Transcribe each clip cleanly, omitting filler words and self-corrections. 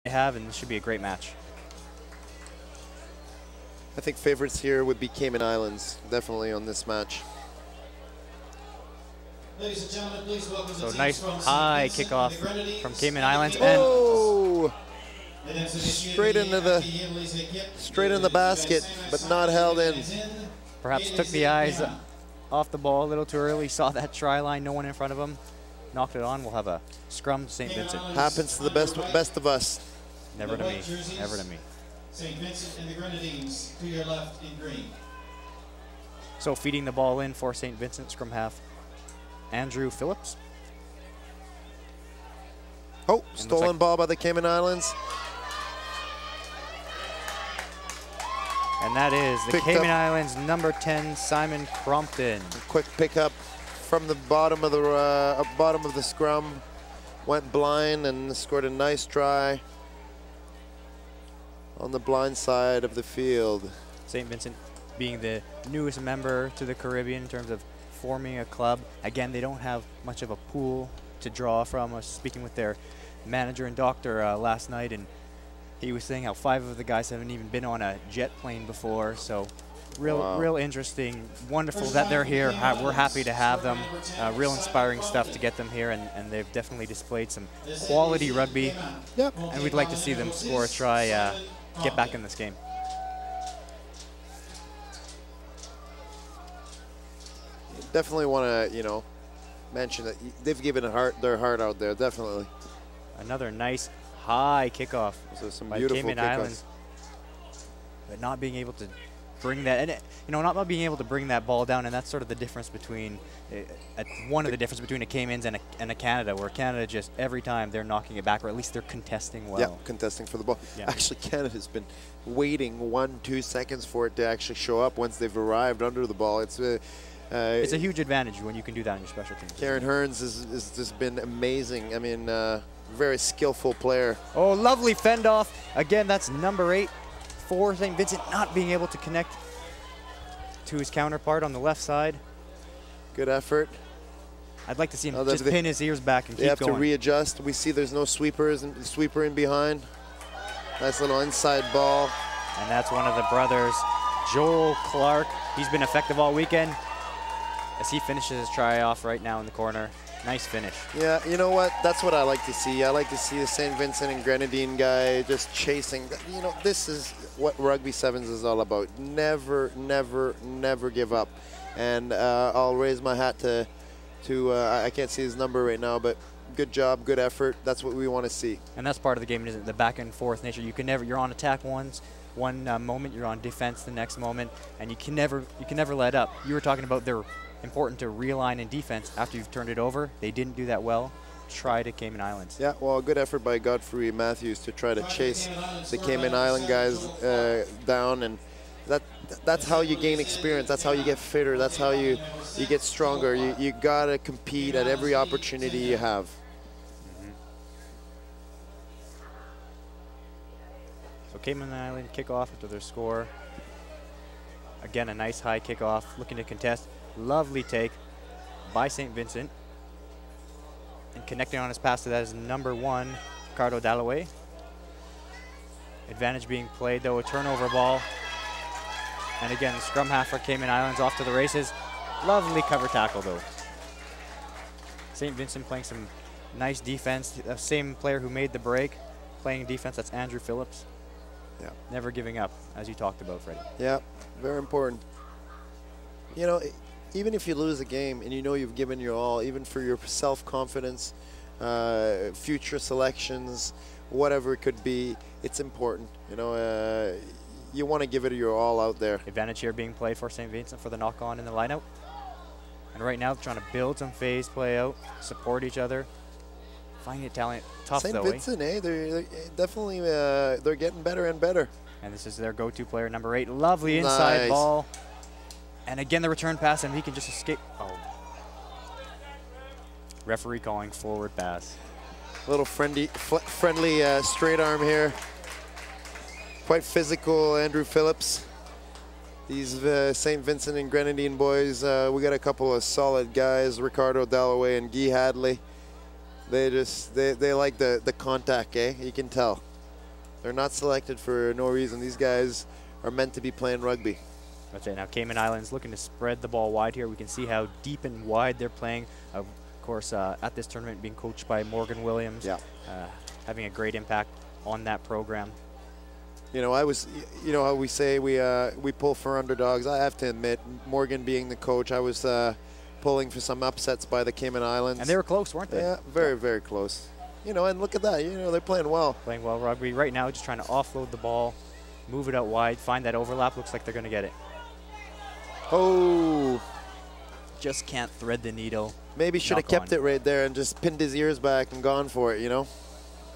have, and this should be a great match. I think favorites here would be Cayman Islands, definitely on this match. Ladies and gentlemen, please welcome So nice high kickoff from Cayman Islands. Oh! Straight in the basket, but not held in. Perhaps took the eyes off the ball a little too early. Saw that try line, no one in front of him. Knocked it on. We'll have a scrum to St. Vincent. Happens to the best of us. Never to me. Never to me. St. Vincent and the Grenadines to your left in green. So feeding the ball in for St. Vincent, scrum half, Andrew Phillips. Oh, stolen ball by the Cayman Islands. And that is the Cayman Islands number 10, Simon Crompton. A quick pickup from the bottom of the scrum. Went blind and scored a nice try on the blind side of the field. St. Vincent being the newest member to the Caribbean in terms of forming a club. Again, they don't have much of a pool to draw from. I was speaking with their manager and doctor last night, and he was saying how 5 of the guys haven't even been on a jet plane before. So real interesting, wonderful that they're here. We're happy to have them. Real inspiring stuff to get them here, and they've definitely displayed some quality rugby. Yep. And we'd like to see them score a try, get back in this game. Definitely want to, mention that they've given their heart out there, definitely. Another nice high kickoff So some by beautiful Cayman Islands, but not being able to bring that, and not being able to bring that ball down, and that's sort of the difference between one of the difference between a Caymans and a Canada, where Canada just every time they're knocking it back, or at least they're contesting well. Yeah, contesting for the ball. Yeah. Actually, Canada's been waiting 1-2 seconds for it to actually show up once they've arrived under the ball. It's a huge advantage when you can do that on your special teams. Karen Hearns has just been amazing. I mean, very skillful player. Oh, lovely fend off. Again, that's number 8 for St. Vincent, not being able to connect to his counterpart on the left side. Good effort. I'd like to see him just pin his ears back and keep going. They have to readjust. We see there's no sweeper in behind. Nice little inside ball. And that's one of the brothers, Joel Clark. He's been effective all weekend as he finishes his try off right now in the corner. Nice finish. Yeah, you know what? That's what I like to see. I like to see the St. Vincent and Grenadine guy just chasing. This is what Rugby Sevens is all about. Never, never, never give up. And I'll raise my hat to I can't see his number right now, but good job, good effort. That's what we want to see. And that's part of the game, isn't it? The back and forth nature. You can never. You're on attack one moment, you're on defense the next moment, and you can never let up. You were talking about they're important to realign in defense after you've turned it over. They didn't do that well. Try to Cayman Islands. Yeah, well, good effort by Godfrey Matthews to try to chase the Cayman Island guys down, and that's how you gain experience. That's how you get fitter. That's how you get stronger. You gotta compete at every opportunity you have. Mm-hmm. So Cayman Island kickoff after their score. Again, a nice high kickoff, looking to contest. Lovely take by St. Vincent. And connecting on his pass to that is number 1, Ricardo Dalloway. Advantage being played, though, a turnover ball. And again, the scrum half for Cayman Islands off to the races. Lovely cover tackle, though. St. Vincent playing some nice defense. The same player who made the break playing defense, that's Andrew Phillips. Yeah. Never giving up, as you talked about, Freddie. Yeah, very important. Even if you lose a game and you've given your all, even for your self-confidence, future selections, whatever it could be, it's important. You want to give it your all out there. Advantage here being played for St. Vincent for the knock-on in the line-out. And right now, trying to build some phase play out, support each other. Finding it talent tough, though. St. Vincent, they're definitely they're getting better and better. And this is their go-to player, number 8. Lovely inside ball. And again, the return pass, and he can just escape. Oh. Referee calling forward pass. A little friendly straight arm here. Quite physical, Andrew Phillips. These St. Vincent and Grenadine boys, we got a couple of solid guys, Ricardo Dalloway and Guy Hadley. They like the contact, You can tell. They're not selected for no reason. These guys are meant to be playing rugby. That's it. Now Cayman Islands looking to spread the ball wide here. We can see how deep and wide they're playing. Of course, at this tournament being coached by Morgan Williams. Yeah. Having a great impact on that program. You know, you know how we say we pull for underdogs. I have to admit, Morgan being the coach, I was pulling for some upsets by the Cayman Islands. And they were close, weren't they? Yeah, very, very close. You know, and look at that. You know, they're playing well. Playing well rugby. Right now, just trying to offload the ball, move it out wide, find that overlap. Looks like they're going to get it. Oh. Just can't thread the needle. Maybe should have kept it right there and just pinned his ears back and gone for it, you know?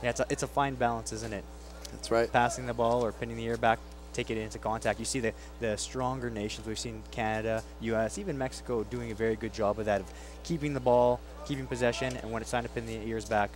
Yeah, it's a fine balance, isn't it? That's right. Passing the ball or pinning the ear back, take it into contact. You see the stronger nations. We've seen Canada, U.S., even Mexico doing a very good job of that, of keeping the ball, keeping possession, and when it's time to pin the ears back,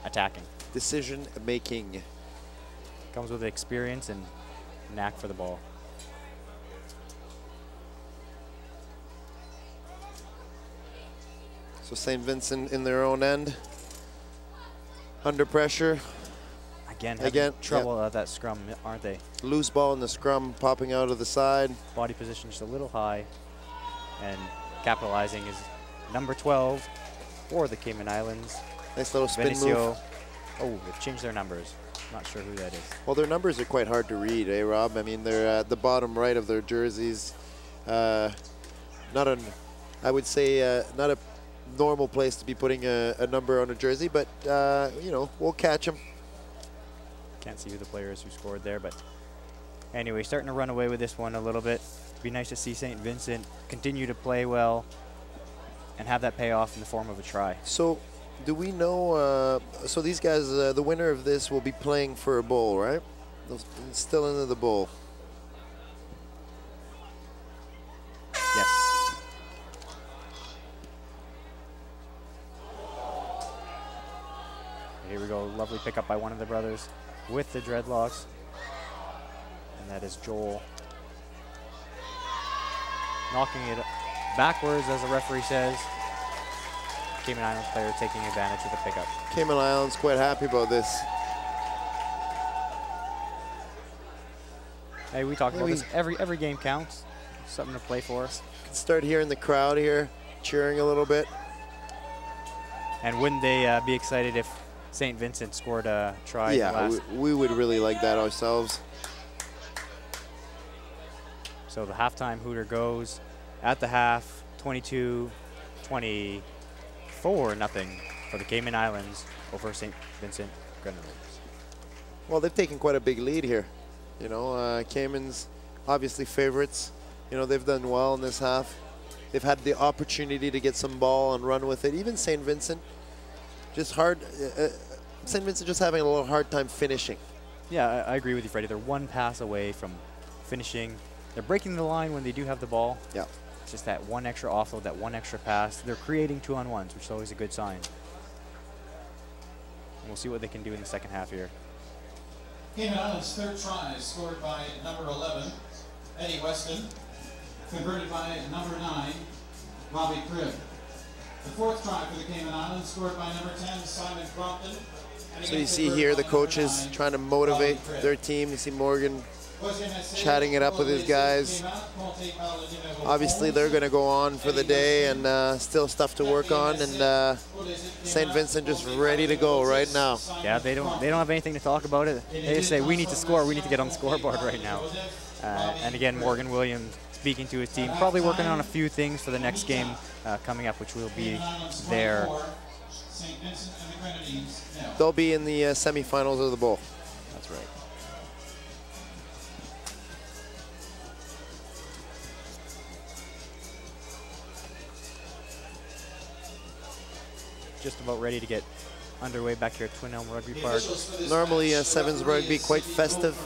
attacking. Decision making. Comes with experience and knack for the ball. So St. Vincent in their own end, under pressure. Again, trouble at that scrum, aren't they? Loose ball in the scrum, popping out of the side. Body position just a little high, and capitalizing is number 12 for the Cayman Islands. Nice little spin move. Oh, they've changed their numbers. Not sure who that is. Well, their numbers are quite hard to read, eh, Rob? I mean, they're at the bottom right of their jerseys. I would say, not a normal place to be putting a number on a jersey, but, you know, we'll catch them. Can't see who the player is who scored there, but anyway, starting to run away with this one a little bit. It'd be nice to see St. Vincent continue to play well and have that pay off in the form of a try. So, do we know, so these guys, the winner of this will be playing for a bowl, right? Still into the bowl. Yes. Here we go, lovely pickup by one of the brothers with the dreadlocks, and that is Joel. Knocking it backwards, as the referee says. Cayman Islands player taking advantage of the pickup. Cayman Islands quite happy about this. Hey, we talk about this. Every game counts. Something to play for. Can start hearing the crowd here cheering a little bit. And wouldn't they be excited if St. Vincent scored a try? Yeah, we would really like that ourselves. So the halftime hooter goes at the half, 22-24, nothing for the Cayman Islands over St. Vincent Grenadiers. Well, they've taken quite a big lead here. You know, Cayman's obviously favorites. You know, they've done well in this half. They've had the opportunity to get some ball and run with it. Even St. Vincent, just hard. St. Vincent just having a little hard time finishing. Yeah, I agree with you, Freddie. They're one pass away from finishing. They're breaking the line when they do have the ball. Yeah. It's just that one extra offload, that one extra pass. They're creating 2-on-1s, which is always a good sign. And we'll see what they can do in the second half here. Cayman Islands' third try scored by number 11, Eddie Weston, converted by number 9, Robbie Cribb. The fourth try for the Cayman Islands scored by number 10, Simon Crompton. So you see here the coaches trying to motivate their team. You see Morgan chatting it up with his guys. Obviously, they're going to go on for the day and still stuff to work on. And St. Vincent just ready to go right now. Yeah, they don't have anything to talk about it. They just say, we need to score. We need to get on the scoreboard right now. And again, Morgan Williams speaking to his team, probably working on a few things for the next game coming up, which will be there. They'll be in the semifinals of the bowl. That's right. Just about ready to get underway back here at Twin Elm Rugby Park. Normally, Sevens Rugby quite festive.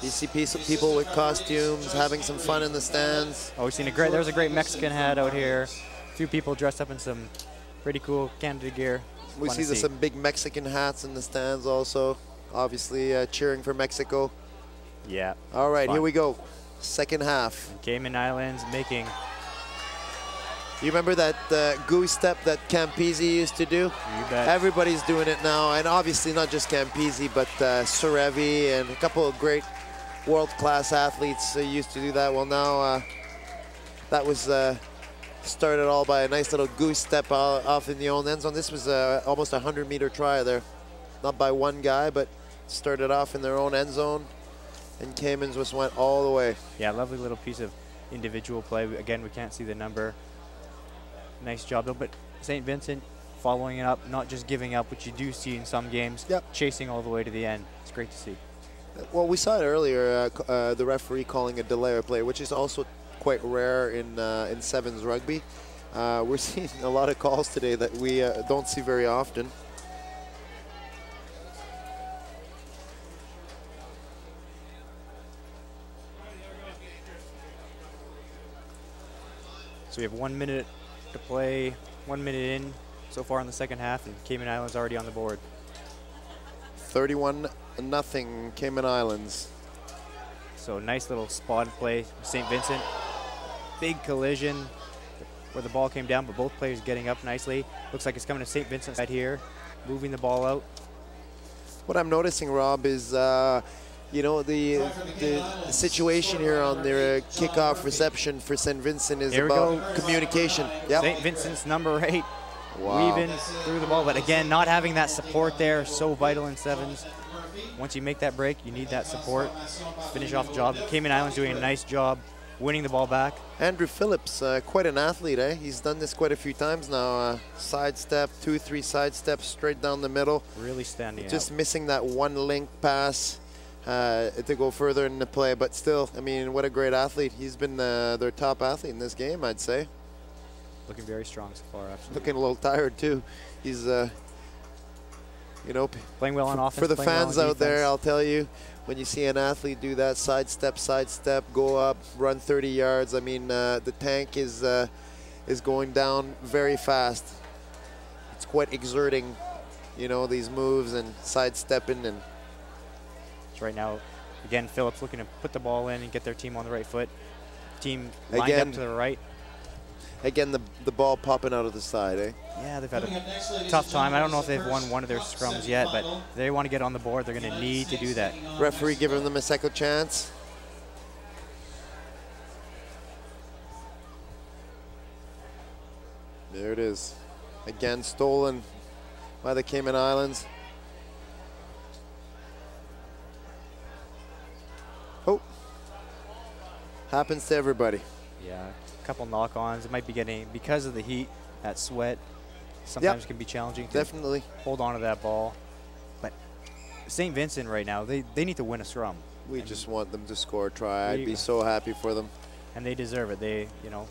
You see people with costumes having some fun in the stands. Oh, we've seen there's a great Mexican hat out here. A few people dressed up in some pretty cool Canada gear. We see some big Mexican hats in the stands also. Obviously, cheering for Mexico. Yeah. All right, here we go. Second half. And Cayman Islands making You remember that goose step that Campisi used to do? You bet. Everybody's doing it now, and obviously not just Campisi, but Surevi and a couple of great world-class athletes used to do that. Well, now that was started all by a nice little goose step off in the own end zone. This was almost a 100-meter try there. Not by one guy, but started off in their own end zone, and Cayman's just went all the way. Yeah, lovely little piece of individual play. Again, we can't see the number. Nice job, though. But St. Vincent following it up, not just giving up, which you do see in some games, chasing all the way to the end. It's great to see. Well, we saw it earlier, the referee calling a delay of play, which is also quite rare in sevens rugby. We're seeing a lot of calls today that we don't see very often. So we have 1 minute to play, 1 minute in so far in the second half, and Cayman Islands already on the board. 31-0 Cayman Islands. So nice little spot play, St. Vincent. Big collision where the ball came down, but both players getting up nicely. Looks like it's coming to St. Vincent's side here, moving the ball out. What I'm noticing, Rob, is you know, the situation here on their kickoff reception for St. Vincent is about communication. Yep. St. Vincent's number 8, weaving through the ball, but again, not having that support there, so vital in sevens. Once you make that break, you need that support. Finish off the job. Cayman Islands doing a nice job winning the ball back. Andrew Phillips, quite an athlete, eh? He's done this quite a few times now. Sidestep, 2-3 sidesteps straight down the middle. Really standing out. Just missing that one link pass to go further in the play, but still, I mean, what a great athlete. He's been their top athlete in this game, I'd say. Looking very strong so far, absolutely. Looking a little tired, too. He's, you know, playing well on offense. For the fans out there, I'll tell you, when you see an athlete do that sidestep, go up, run 30 yards, I mean, the tank is going down very fast. It's quite exerting, you know, these moves and sidestepping. And right now, again, Phillips looking to put the ball in and get their team on the right foot. Team lined up to the right. Again, the ball popping out of the side, eh? Yeah, they've had a tough time. I don't know if they've won one of their scrums yet, but if they want to get on the board, they're going to need to do that. Referee giving them a second chance. There it is. Again, stolen by the Cayman Islands. Oh, happens to everybody. Yeah, a couple knock-ons. It might be getting, because of the heat, that sweat sometimes can be challenging to hold on to that ball. But St. Vincent right now, they need to win a scrum. We just want them to score a try. I'd be so happy for them. And they deserve it. They, you know,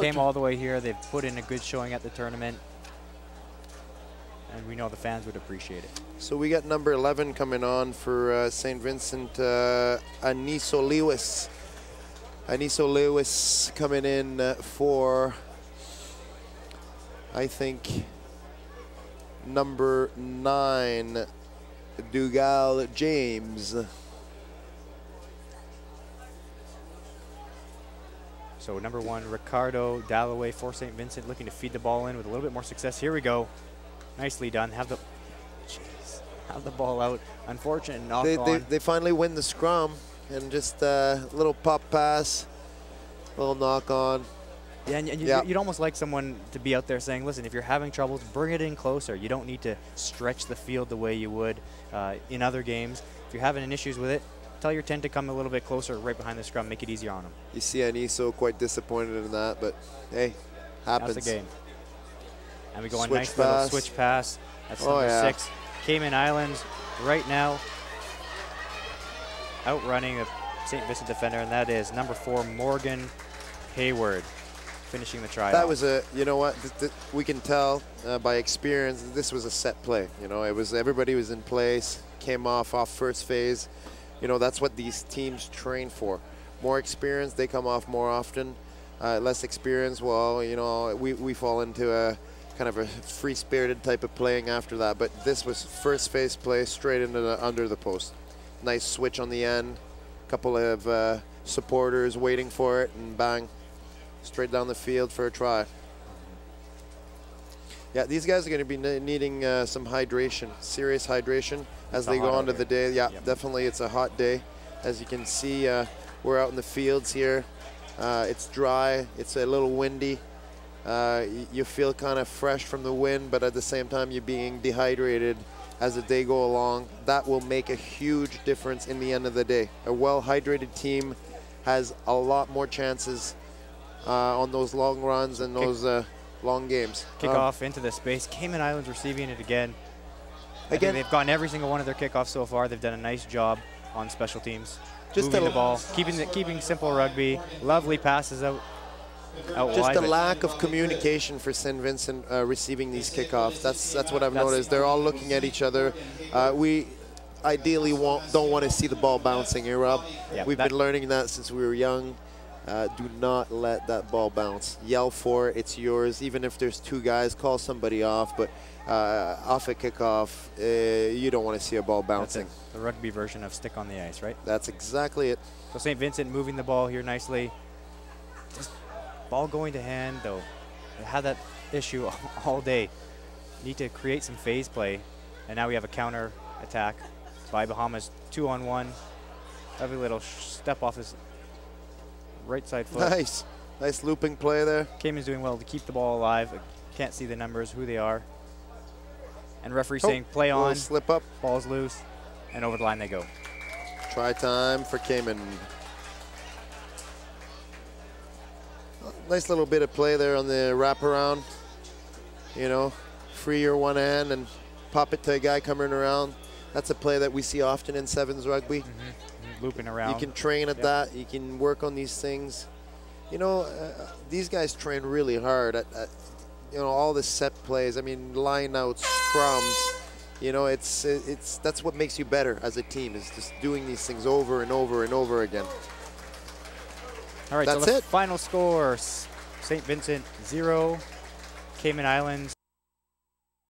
came all the way here. They've put in a good showing at the tournament. And we know the fans would appreciate it. So we got number 11 coming on for St. Vincent, Aniso Lewis. Aniso Lewis coming in for, I think, number 9, Dougal James. So number 1, Ricardo Dalloway for St. Vincent, looking to feed the ball in with a little bit more success. Here we go. Nicely done. Have the ball out. Unfortunate knock on. They finally win the scrum, and just a little pop pass, little knock on. Yeah, and you'd almost like someone to be out there saying, listen, if you're having troubles, bring it in closer. You don't need to stretch the field the way you would in other games. If you're having issues with it, tell your 10 to come a little bit closer right behind the scrum, make it easier on them. You see Aniso quite disappointed in that, but hey, happens. That's the game. And we go on a nice little switch pass. That's number 6. Cayman Islands right now outrunning the St. Vincent defender, and that is number 4, Morgan Hayward, finishing the try. That was a, you know what, we can tell by experience, this was a set play. You know, it was, everybody was in place, came off first phase. You know, that's what these teams train for. More experience, they come off more often. Less experience, well, you know, we fall into a kind of a free-spirited type of playing after that. But this was first phase play straight into under the post. Nice switch on the end. Couple of supporters waiting for it, and bang, straight down the field for a try. Yeah, these guys are going to be needing some hydration, serious hydration as they go on to the day. Yeah, definitely it's a hot day. As you can see, we're out in the fields here. It's dry, it's a little windy. You feel kind of fresh from the wind, but at the same time you're being dehydrated as the day go along. That will make a huge difference in the end of the day. A well-hydrated team has a lot more chances on those long runs and those long games. Kickoff into the space. Cayman Islands receiving it again. I think they've gotten every single one of their kickoffs so far. They've done a nice job on special teams. Just moving the ball, keeping simple rugby. Lovely passes out just wide. Just a lack of communication for St. Vincent receiving these kickoffs. That's what I've noticed. They're all looking at each other. We ideally don't want to see the ball bouncing here, Rob. Yeah, we've been learning that since we were young. Do not let that ball bounce. Yell for it, it's yours. Even if there's two guys, call somebody off. But off a kickoff, you don't want to see a ball bouncing. The rugby version of stick on the ice, right? That's exactly it. So St. Vincent moving the ball here nicely. Just ball going to hand, though. They had that issue all day. Need to create some phase play. And now we have a counter attack by Bahamas. 2-on-1. Lovely little step off his right side foot. Nice looping play there. Cayman's doing well to keep the ball alive. Can't see the numbers, who they are. And referee saying play on. Slip up. Ball's loose. And over the line they go. Try time for Cayman. Nice little bit of play there on the wraparound. You know, free your one hand and pop it to a guy coming around. That's a play that we see often in sevens rugby. Looping around. You can train at that. You can work on these things. You know, these guys train really hard at you know, all the set plays. I mean, line outs, scrums. You know, that's what makes you better as a team, is just doing these things over and over and over again. All right, that's so the final score: St. Vincent 0, Cayman Islands